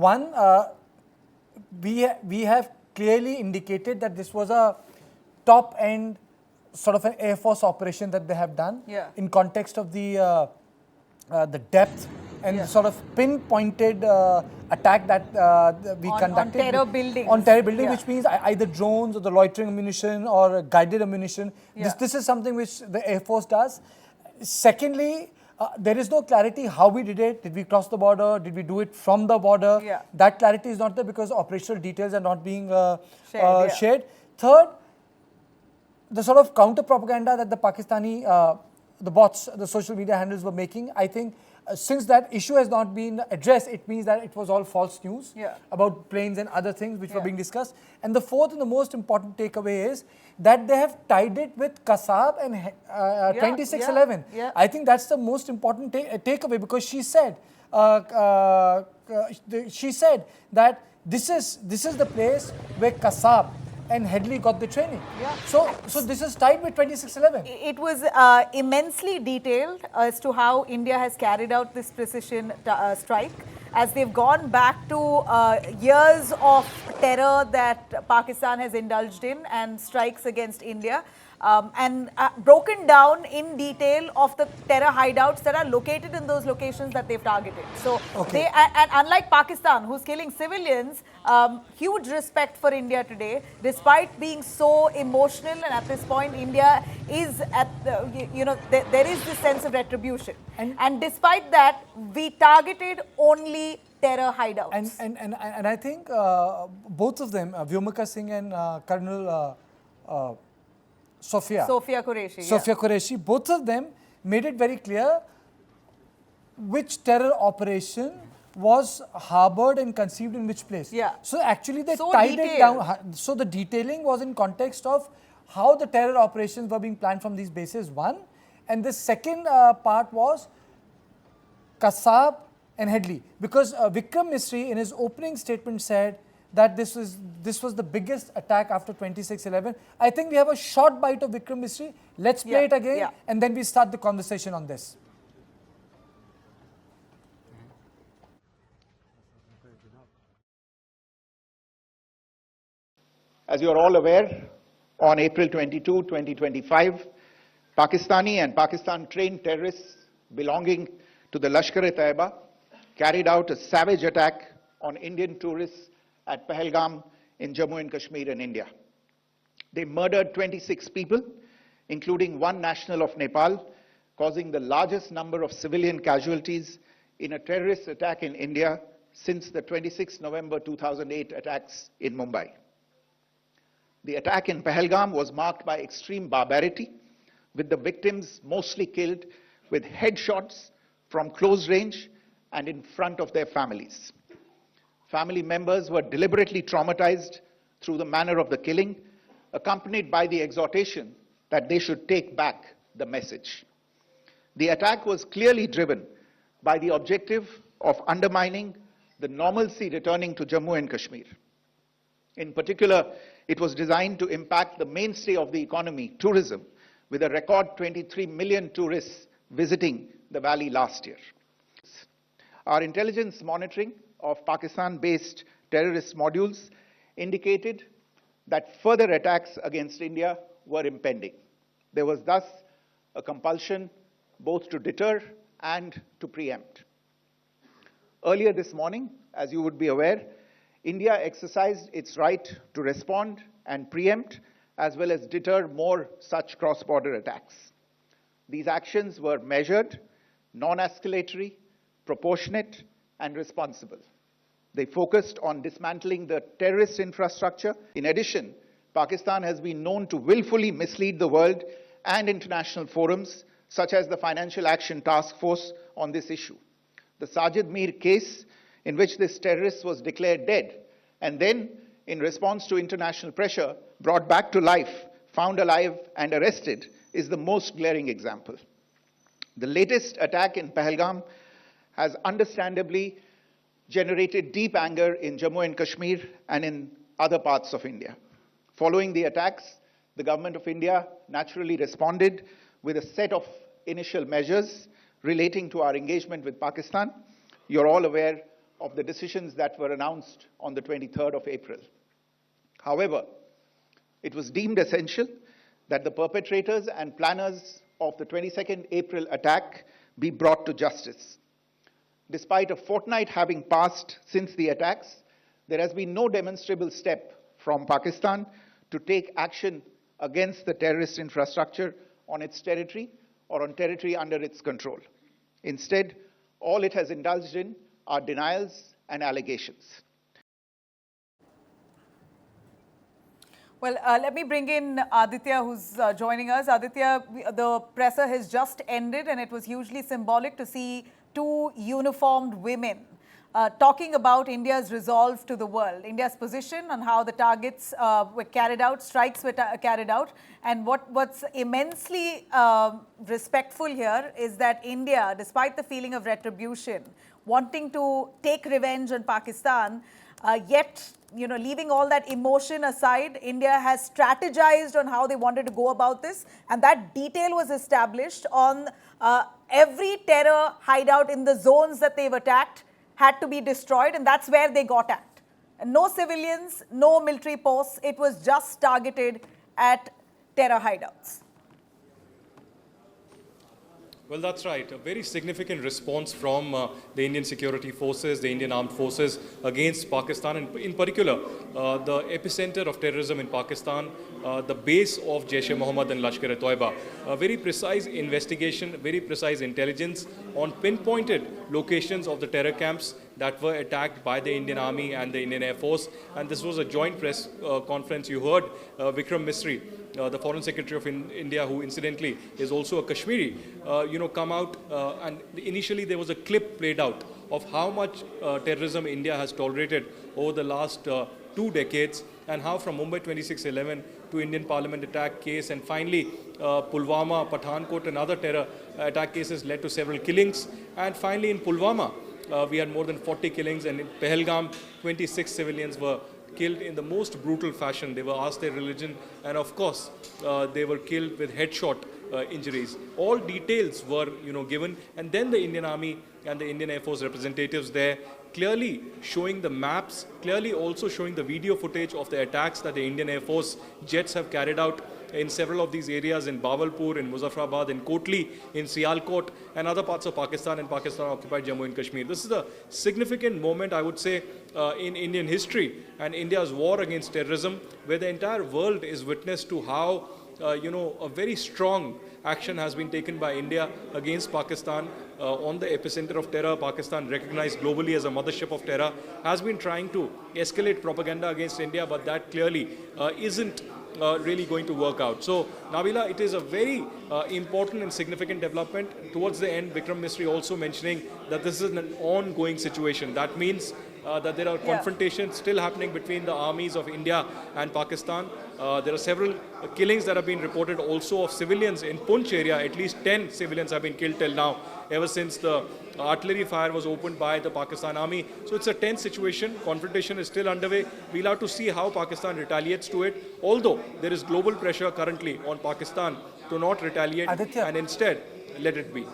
One, we have clearly indicated that this was a top-end sort of an Air Force operation that they have done in context of the depth and sort of pinpointed attack that we conducted on terror buildings. On terror building, which means either drones or the loitering ammunition or guided ammunition. This is something which the Air Force does. Secondly, there is no clarity how we did it. Did we cross the border? Did we do it from the border? That clarity is not there because operational details are not being shared. Third, the sort of counter propaganda that the Pakistani, the bots, the social media handles were making, I think since that issue has not been addressed, it means that it was all false news about planes and other things which were being discussed. And the fourth and the most important takeaway is that they have tied it with Kasab and 2611. I think that's the most important takeaway because she said that this is the place where Kasab and Headley got the training. So this is tied with 2611. It was immensely detailed as to how India has carried out this precision strike, as they've gone back to years of terror that Pakistan has indulged in and strikes against India. And broken down in detail of the terror hideouts that are located in those locations that they've targeted. So they, and unlike Pakistan, who's killing civilians, huge respect for India today, despite being so emotional. And at this point, India is at the, there is this sense of retribution. And despite that, we targeted only terror hideouts. And I think both of them, Vyomika Singh and Colonel Sophia Qureshi, both of them made it very clear which terror operation was harbored and conceived in which place. So actually they tied it down. So the detailing was in context of how the terror operations were being planned from these bases, one. And the second part was Kasab and Headley. Because Vikram Misri in his opening statement said that this was the biggest attack after 2611. I think we have a short bite of Vikram Misri. Let's play it again and then we start the conversation on this. As you are all aware, on April 22, 2025, Pakistani and Pakistan-trained terrorists belonging to the Lashkar-e-Taiba carried out a savage attack on Indian tourists at Pahalgam in Jammu and Kashmir in India. They murdered 26 people, including one national of Nepal, causing the largest number of civilian casualties in a terrorist attack in India since the 26 November 2008 attacks in Mumbai. The attack in Pahalgam was marked by extreme barbarity, with the victims mostly killed with headshots from close range and in front of their families. Family members were deliberately traumatized through the manner of the killing, accompanied by the exhortation that they should take back the message. The attack was clearly driven by the objective of undermining the normalcy returning to Jammu and Kashmir. In particular, it was designed to impact the mainstay of the economy, tourism, with a record 23 million tourists visiting the valley last year. Our intelligence monitoring of Pakistan-based terrorist modules indicated that further attacks against India were impending. There was thus a compulsion both to deter and to preempt. Earlier this morning, as you would be aware, India exercised its right to respond and preempt as well as deter more such cross-border attacks. These actions were measured, non-escalatory, proportionate, and responsible. They focused on dismantling the terrorist infrastructure. In addition, Pakistan has been known to willfully mislead the world and international forums, such as the Financial Action Task Force, on this issue. The Sajid Mir case, in which this terrorist was declared dead, and then, in response to international pressure, brought back to life, found alive, and arrested, is the most glaring example. The latest attack in Pahalgam has understandably generated deep anger in Jammu and Kashmir and in other parts of India. Following the attacks, the government of India naturally responded with a set of initial measures relating to our engagement with Pakistan. You're all aware of the decisions that were announced on the 23rd of April. However, it was deemed essential that the perpetrators and planners of the 22nd April attack be brought to justice. Despite a fortnight having passed since the attacks, there has been no demonstrable step from Pakistan to take action against the terrorist infrastructure on its territory or on territory under its control. Instead, all it has indulged in are denials and allegations. Well, let me bring in Aditya, who's joining us. Aditya, the presser has just ended, and it was hugely symbolic to see two uniformed women talking about India's resolve to the world, India's position on how the targets were carried out, strikes were carried out. And what's immensely respectful here is that India, despite the feeling of retribution, wanting to take revenge on Pakistan, yet, leaving all that emotion aside, India has strategized on how they wanted to go about this. And that detail was established on every terror hideout in the zones that they've attacked had to be destroyed. And that's where they got at. And no civilians, no military posts. It was just targeted at terror hideouts. Well, that's right. A very significant response from the Indian security forces, the Indian armed forces against Pakistan, and in particular, the epicenter of terrorism in Pakistan, the base of Jaish-e-Mohammed and Lashkar-e-Toiba. A very precise investigation, very precise intelligence on pinpointed locations of the terror camps that were attacked by the Indian Army and the Indian Air Force. And this was a joint press conference. You heard Vikram Misri, the Foreign Secretary of India, who incidentally is also a Kashmiri, come out and initially there was a clip played out of how much terrorism India has tolerated over the last 2 decades, and how from Mumbai 26/11 to Indian Parliament attack case, and finally Pulwama, Pathankot and other terror attack cases led to several killings. And finally in Pulwama, we had more than 40 killings, and in Pahalgam, 26 civilians were killed in the most brutal fashion. They were asked their religion, and of course, they were killed with headshot injuries. All details were, given, and then the Indian Army and the Indian Air Force representatives there clearly showing the maps, clearly also showing the video footage of the attacks that the Indian Air Force jets have carried out in several of these areas, in Bawalpur, in Muzaffarabad, in Kotli, in Sialkot, and other parts of Pakistan and Pakistan-occupied Jammu and Kashmir. This is a significant moment, I would say, in Indian history and India's war against terrorism, where the entire world is witness to how, a very strong action has been taken by India against Pakistan on the epicenter of terror. Pakistan, recognized globally as a mothership of terror, has been trying to escalate propaganda against India, but that clearly isn't really going to work out. So, Nabila, it is a very important and significant development. Towards the end, Vikram Misri also mentioning that this is an ongoing situation. That means that there are confrontations still happening between the armies of India and Pakistan. There are several killings that have been reported also of civilians in Poonch area. At least 10 civilians have been killed till now, ever since the artillery fire was opened by the Pakistan army. So it's a tense situation. Confrontation is still underway. We'll have to see how Pakistan retaliates to it. Although there is global pressure currently on Pakistan to not retaliate, Aditya, and instead let it be.